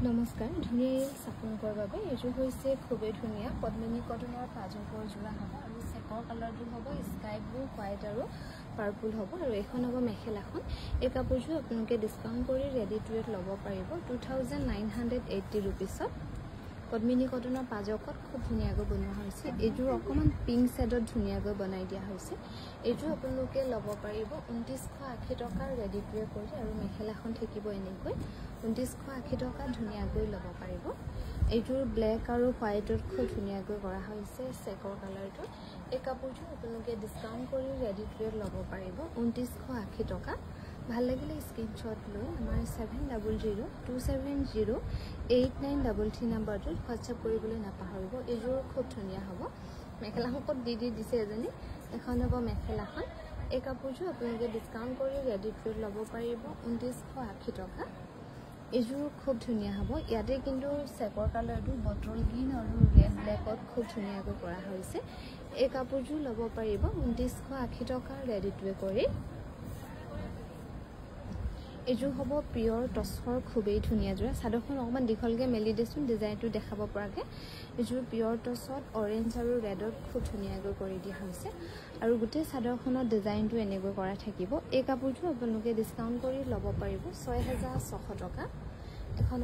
নমস্কাৰ ধুনীয়া আপোনালোকৰ বাবে এইটো হৈছে খুবেই ধুনীয়া পদ্মিনী কটনৰ পাজৰ জোৰা হ'ব আৰু চেকৰ কালাৰটো হ'ব স্কাই ব্লু হোৱাইট আৰু পাৰ্পল হ'ব আৰু এখন হ'ব মেখেলাখন এই কাপোৰযোৰ আপোনালোকে ডিসকাউন্ট কৰি ৰেডি টু ৱেৰ ল'ব পাৰিব 2980 रुपीसত পদ্মিনী কটনৰ পাজকত খুব ধুনীয়াকৈ বনোৱা হৈছে এইযোৰ অকমান পিংক শেডত ধুনীয়াকৈ বনাই দিয়া হৈছে এইযোৰ আপোনালোকে ল'ব পাৰিব 2980 টকাৰ ৰেডি টু ৱেৰ কৰি আৰু মেখেলাখন থাকিব এনেকৈ 2980 টকা ধুনীয়াকৈ ল'ব পাৰিব এইযোৰ ব্ল্যাক আৰু হোৱাইটত খুব ধুনীয়াকৈ কৰা হৈছে চেকৰ কালাৰটো এই কাপোৰযোৰ আপোনালোকে ডিসকাউন্ট কৰি ৰেডি টু ৱেৰ ল'ব পাৰিব 2980 টকা ভাল লাগিলে স্ক্ৰিনশ্বট লৈ আমাৰ 7002708933 নম্বৰটোত হোৱাটছআপ কৰিবলৈ নাপাহৰিব এইযোৰ খুব ধুনীয়া হ'ব মেখেলাখন দি দিছে এজনী এখন হ'ব মেখেলাখন এই কাপোৰযোৰ আপোনালোকে ডিসকাউন্ট কৰি ৰেডি টু ৱেৰ ল'ব পাৰিব 2980 টকা এইযোৰ খুব ধুনীয়া হ'ব ইয়াতে কিন্তু চেকৰ কালাৰটো বটল গ্ৰীণ আৰু ৰেড ব্ল্যাকত খুব ধুনীয়াকৈ কৰা হৈছে এই কাপোৰযোৰ ল'ব পাৰিব 2980 টকা ৰেডি টু ৱেৰ কৰি এইযোৰ হ'ব পিয়ৰ টছৰ খুবেই ধুনীয়া জোৰা সাদখন অকমান দীঘলকে মেলি দিছো ডিজাইনটো দেখাব পৰাকে এইযোৰ পিয়ৰ টছত অৰেঞ্জ আৰু ৰেডত খুব ধুনীয়াকৈ কৰি দিয়া হৈছে আৰু গোটেই সাদখনৰ ডিজাইনটো এনেকৈ কৰা থাকিব এই কাপোৰটো আপোনালোকে ডিসকাউন্ট কৰি ল'ব পাৰিব 6600 টকা এখন